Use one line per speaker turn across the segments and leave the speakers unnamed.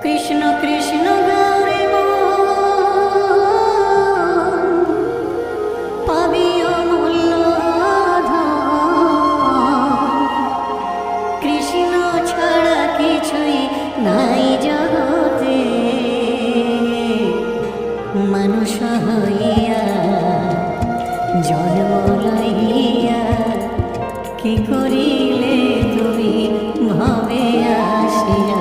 কৃষ্ণ কৃষ্ণ গৌরে পাবি অমূল্য ধন। কৃষ্ণ ছাড়া কিছুই নাই জগতে, মানুষ হইয়া জন্ম লইয়া কি করিলে তুমি ভবে আসিয়া।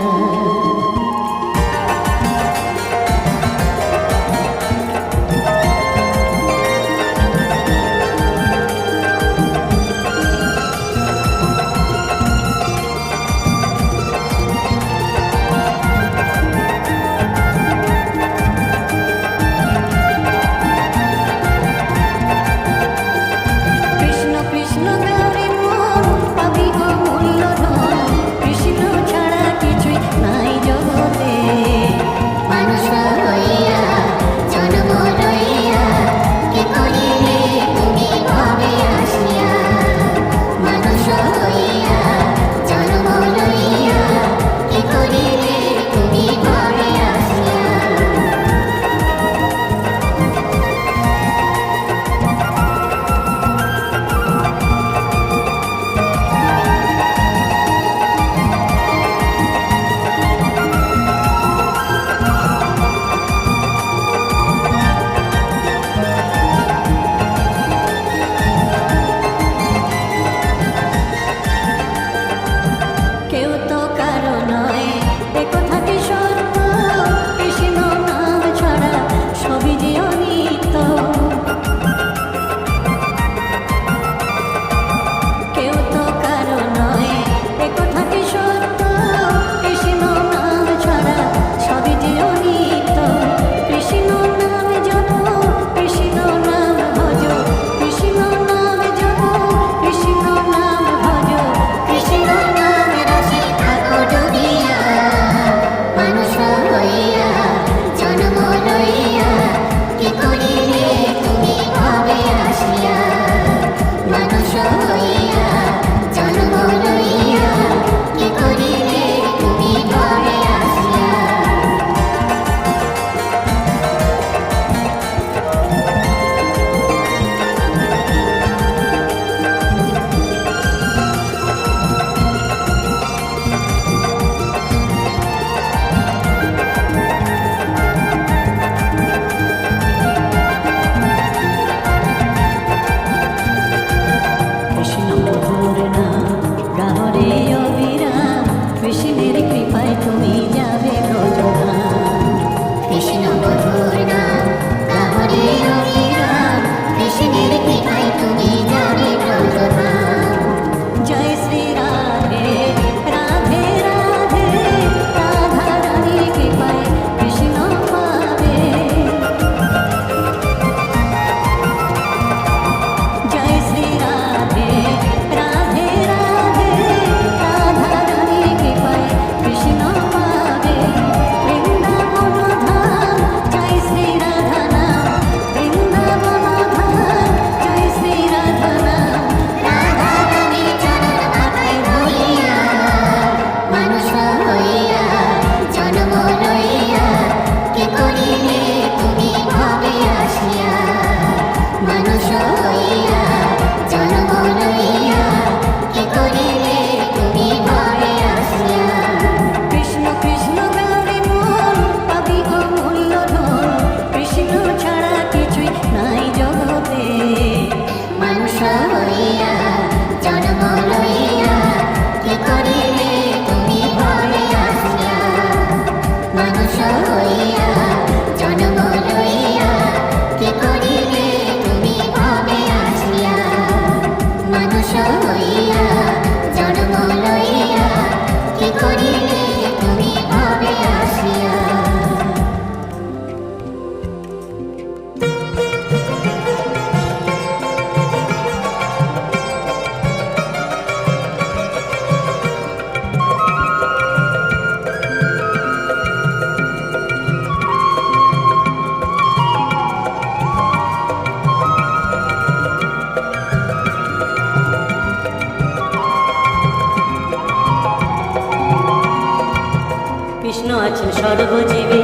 কৃষ্ণ আছেন সর্বজীবে,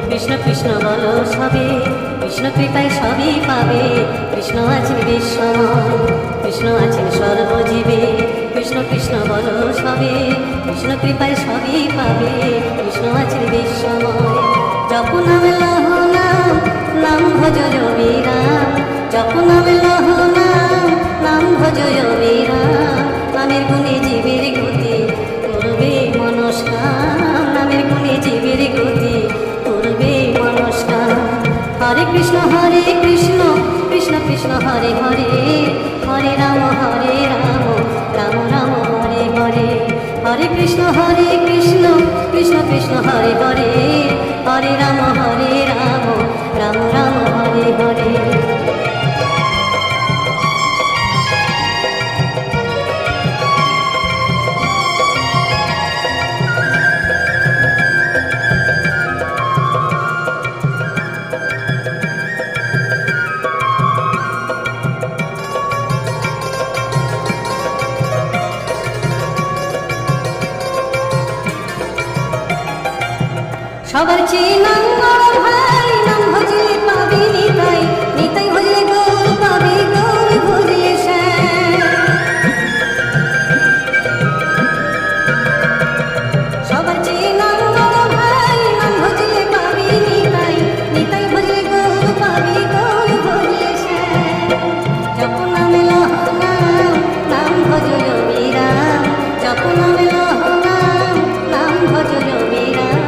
কৃষ্ণ কৃষ্ণ বলো সবে, কৃষ্ণ কৃপায় সবই পাবে। কৃষ্ণ আছেন বিশ্বময়, কৃষ্ণ আছেন সর্বজীবে, কৃষ্ণ কৃষ্ণ বলো সবে, কৃষ্ণ কৃপায় সবই পাবে। কৃষ্ণ আছেন বিশ্বময়। জপ নাম লহ নাম, নাম ভজ রবি রাম। জপ নাম লহ নাম, নাম ভজ রবি রাম। নামের গুণে জীবের গতি করবে মনস্কাম, নামের গুণে জীবের গতি করবে মনস্কাম। হরে কৃষ্ণ কৃষ্ণ কৃষ্ণ হরে হরে, হরে রাম রাম রাম হরে হরে। হরে কৃষ্ণ কৃষ্ণ কৃষ্ণ হরে হরে, হরে রাম রাম রাম হরে হরে। সবার চেয়ে নাম বড় ভাই, নাম ভজলে পাবি নিতাই, নিতাই ভজলে গৌর পাবি, গৌর ভজলে শ্যাম। সবার চেয়ে নাম বড় ভাই, নাম ভজলে পাবি নিতাই, নিতাই ভজলে গৌর পাবি, গৌর ভজলে শ্যাম। জপ নামে লহ নাম, নাম ভজ রবি রাম। জপ নামে লহ নাম, নাম ভজ রবি রাম।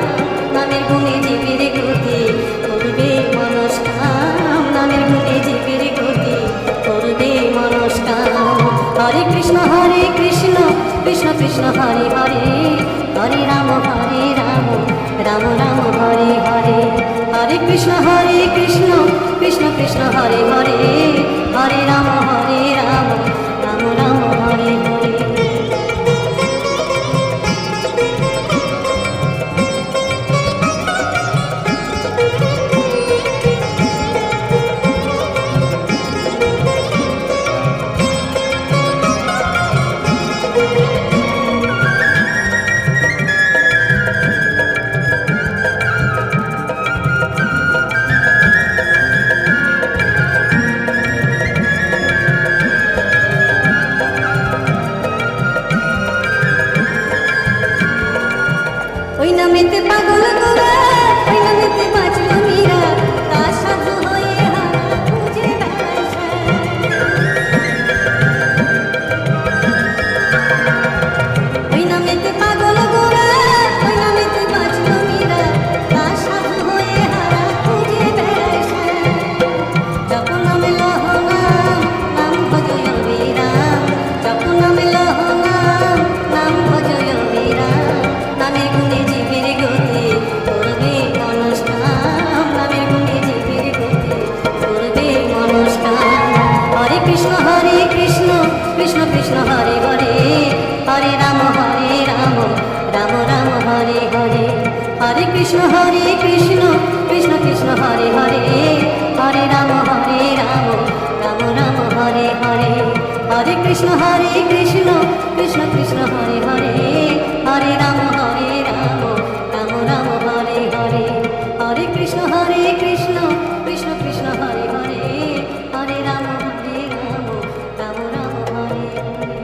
নামের গুণে জীবের গতি করবে মনস্কাম, নামের গুণে জীবের গতি করবে মনস্কাম। হরে কৃষ্ণ কৃষ্ণ কৃষ্ণ হরে হরে, হরে রাম রাম রাম হরে হরে। হরে কৃষ্ণ কৃষ্ণ কৃষ্ণ হরে হরে, হরে রাম রাম রাম হরে হরে। ওই নামেতে পাগল গোরা, ওই নামেতে বাঁচল মীরা, তার সাধু হয়ে হারা খুঁজে বেড়ায় শ্যাম। ওই নামেতে পাগল গোরা, ওই নামেতে বাঁচল মীরা, তার সাধু হয়ে হারা খুঁজে বেড়ায় শ্যাম। জপ নামে লহ নাম, নাম ভজ রবি রাম। জপ নামে লহ নাম, নাম ভজ রবি রাম। নামের গুণে জীবের গতি করবে মনস্কাম, নামের গুণে জীবের গতি করবে মনস্কাম। হরে কৃষ্ণ কৃষ্ণ কৃষ্ণ হরে হরে, হরে রাম রাম রাম হরে হরে। হরে কৃষ্ণ কৃষ্ণ কৃষ্ণ হরে হরে, হরে রাম রাম রাম হরে হরে। হরে কৃষ্ণ কৃষ্ণ কৃষ্ণ হরে হরে, হরে রাম রাম রাম হরে হরে। হরে কৃষ্ণ কৃষ্ণ কৃষ্ণ হরে হরে, হরে রাম রাম রাম হরে হরে।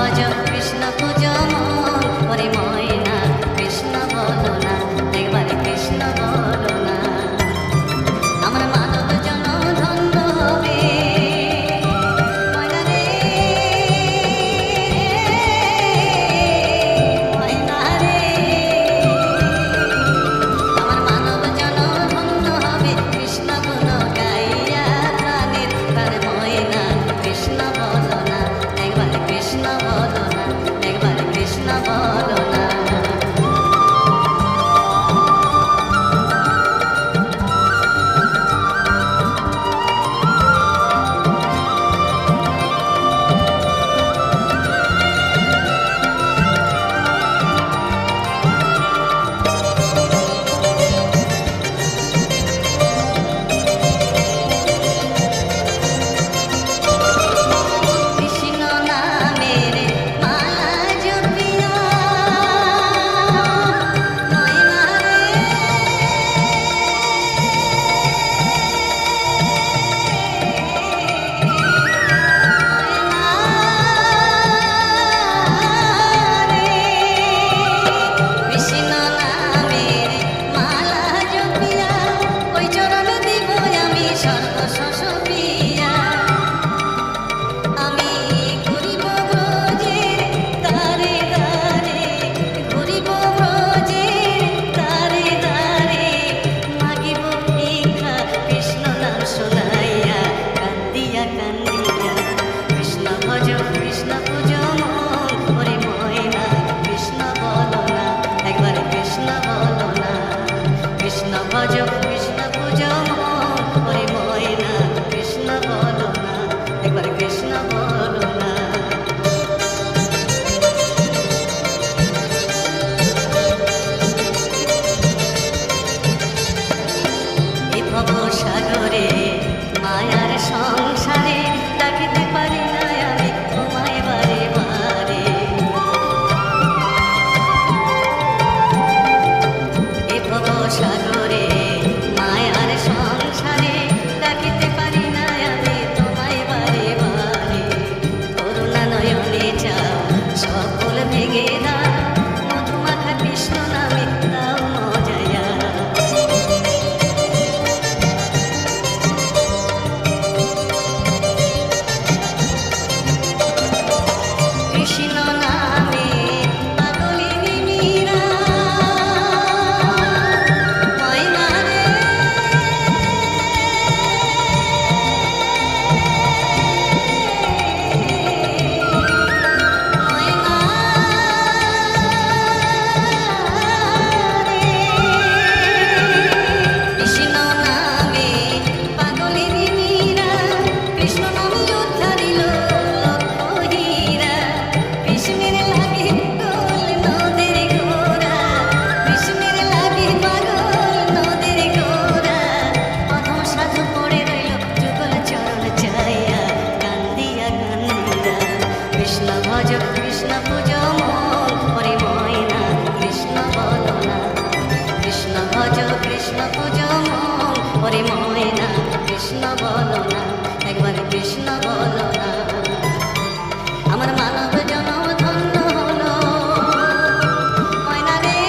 ভজ কৃষ্ণ পূজ মন ওরে ময়না কৃষ্ণ বলো না একবার কৃষ্ণ বলো না আমার মানব জন ধন্য হবে ময়না রে ময়না রে আমার মানব জন ধন্য হবে কৃষ্ণ গুণ গাইয়া প্রাণের প্রাণ ময়না কৃষ্ণ বলো না একবার কৃষ্ণ বলো না একবার কৃষ্ণ বলো না কৃষ্ণ নামের মালা জপিয়া ময়না রে কৃষ্ণ নামের মালা জপিয়া ওই চরণে দিব আমি সর্বস্ব পিয়া আমি ঘুরিব ব্রজের দ্বারে দ্বারে ঘুরিব ব্রজের দ্বারে দ্বারে মাগিব ভিক্ষা কৃষ্ণ নাম শোনাইয়া কান্দিয়া কান্দিয়া কৃষ্ণ ভজ কৃষ্ণ পূজ মন ওরে ময়না কৃষ্ণ বলো না একবার কৃষ্ণ বলো না কৃষ্ণ ভজ কৃষ্ণ পূজ মন ওরে ময়না কৃষ্ণ বলো না একবার কৃষ্ণ বলো না এ ভব সাগরে মায়ার সংসারে ডাকিতে পারি না আমি তোমায় বারে বারে এ ভব সাগরে মায়ার সংসারে ডাকিতে পারি না আমি তোমায় বারে বারে করুণা নয়নে যাও সকল ভেঙে দাও মধুমাখা কৃষ্ণ নামে দাও মজায়া কৃষ্ণ নামে পাগলিনী মীরা ময়না রে ময়না রে কৃষ্ণ নামে পাগলিনী মীরা কৃষ্ণ নামে উদ্ধারিল লক্ষ হীরা কৃষ্ণের লাগে গোল নদের গোরা কৃষ্ণের লাগে পাগল নদের গোরা অধম সাধু পড়ে রইল যুগল চরণ চাইয়া কান্দিয়া কান্দিয়া কৃষ্ণ ভজ কৃষ্ণ পূজ মন ওরে ময়না কৃষ্ণ বলো না কৃষ্ণ ভজ কৃষ্ণ পূজ মন ওরে ময়না কৃষ্ণ বলো না একবার কৃষ্ণ বলো না আমার মানব জনম ধন্য হলো ময়না রে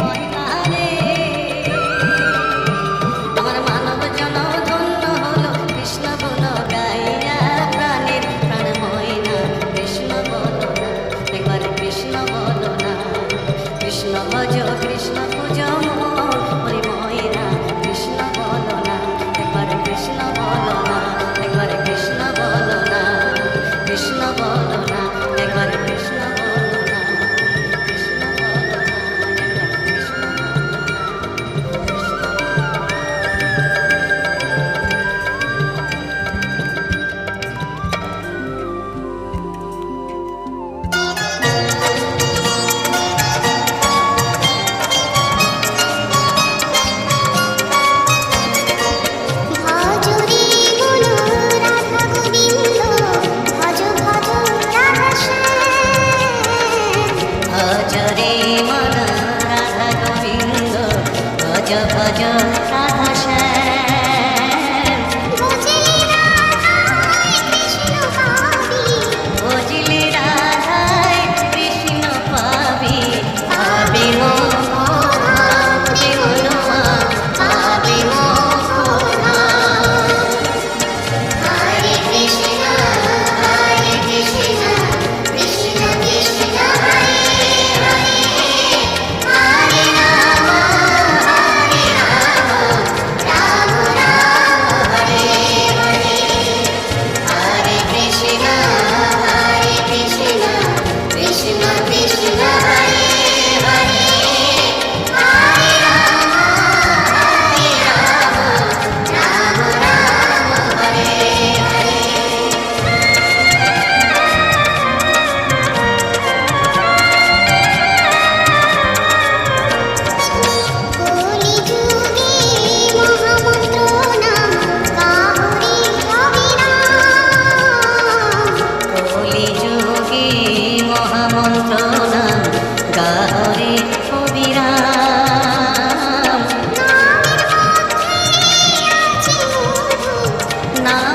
ময়না রে আমার মানব জনম ধন্য হলো কৃষ্ণ গুণ গাইয়া প্রাণের প্রাণ ময়না কৃষ্ণ বলো না একবার কৃষ্ণ বলো না কৃষ্ণ ভজ কৃষ্ণ পূজ মন ওরে ময়না কৃষ্ণ বলো না একবার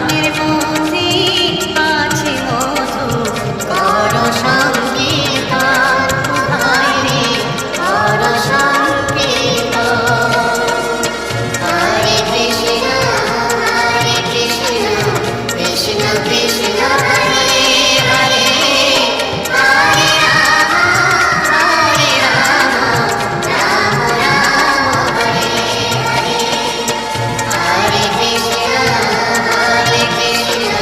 নামের মধ্যে আছে মধু, কর সংকীর্তন ভাই রে, কর সংকীর্তন। হরে কৃষ্ণ কৃষ্ণ কৃষ্ণ হরে হরে, হরে রাম রাম রাম হরে হরে, হরে কৃষ্ণ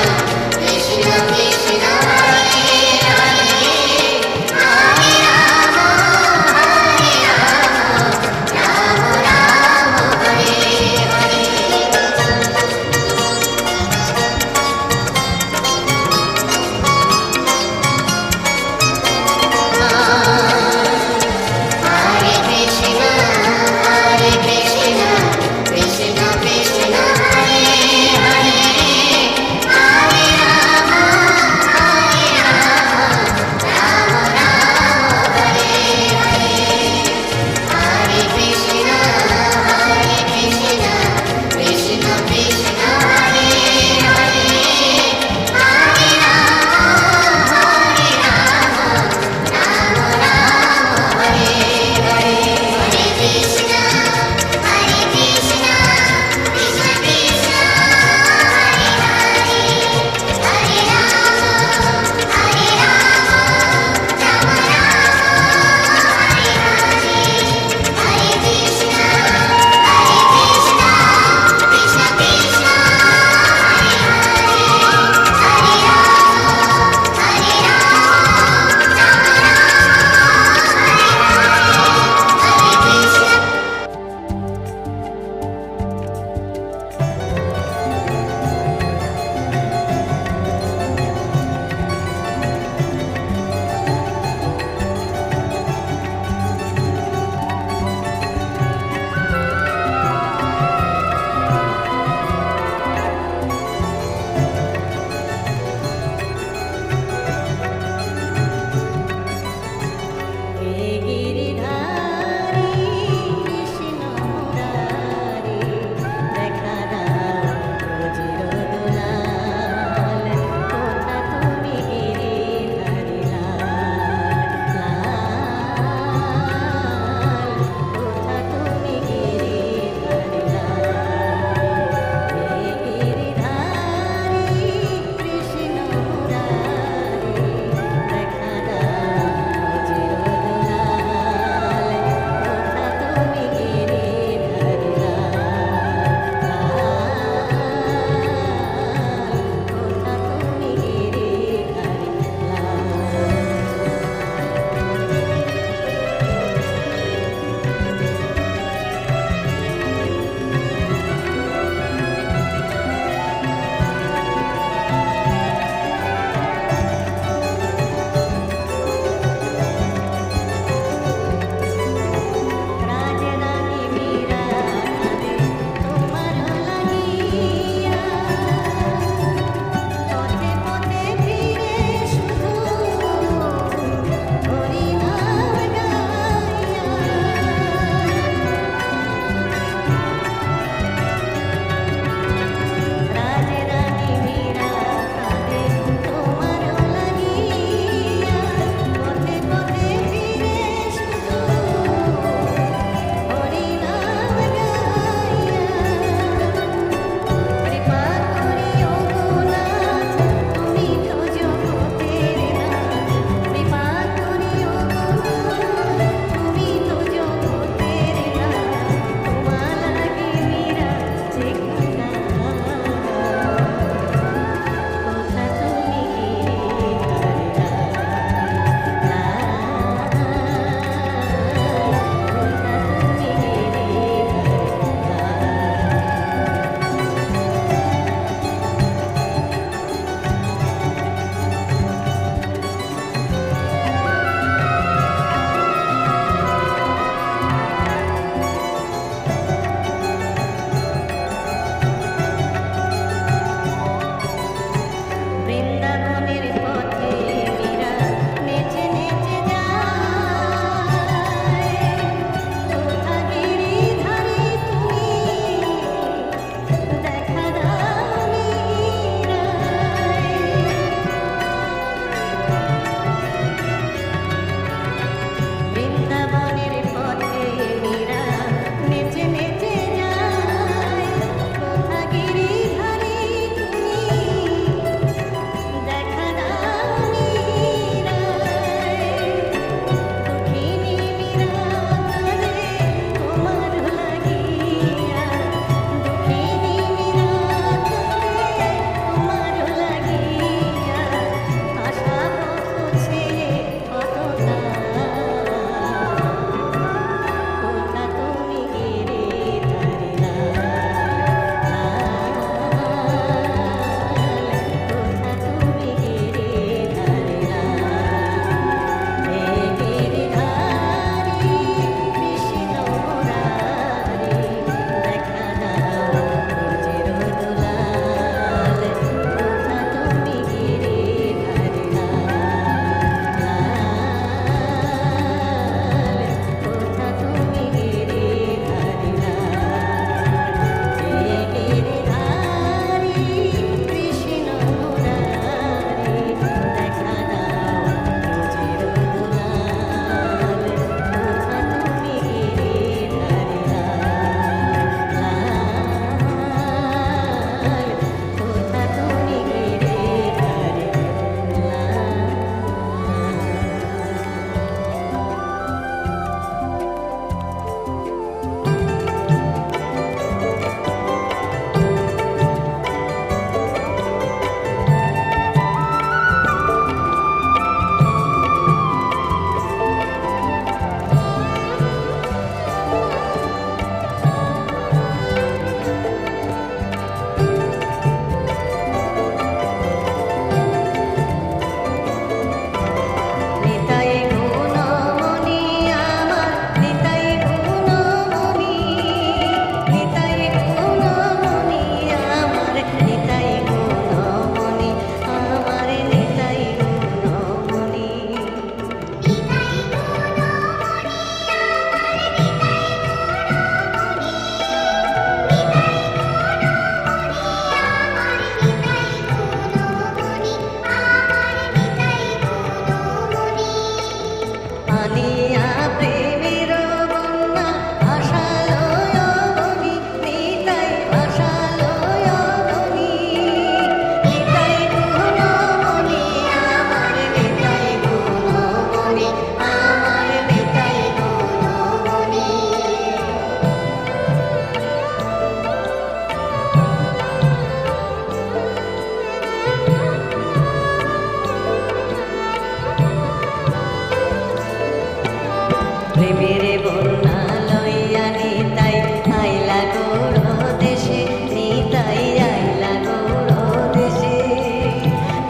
প্রেমের বন্যা লইয়া নিতাই আইলা গৌর দেশে, নিতাই আইলা গৌর দেশে।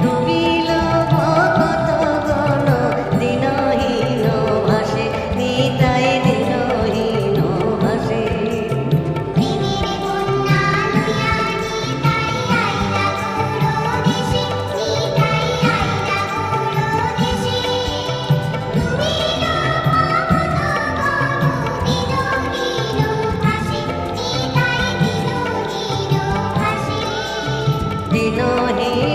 ডুবিল ভকত গণ দিনহীন ভাসে, নিতাই দিনহীন ভাসে।
প্রেমের বন্যা লইয়া নিতাই আইলা গৌর দেশে, নিতাই আইলা গৌর দেশে। ডুবিল ভকত গণ দিনহীন ভাসে, নিতাই দিনহীন ভাসে।
দিনহীন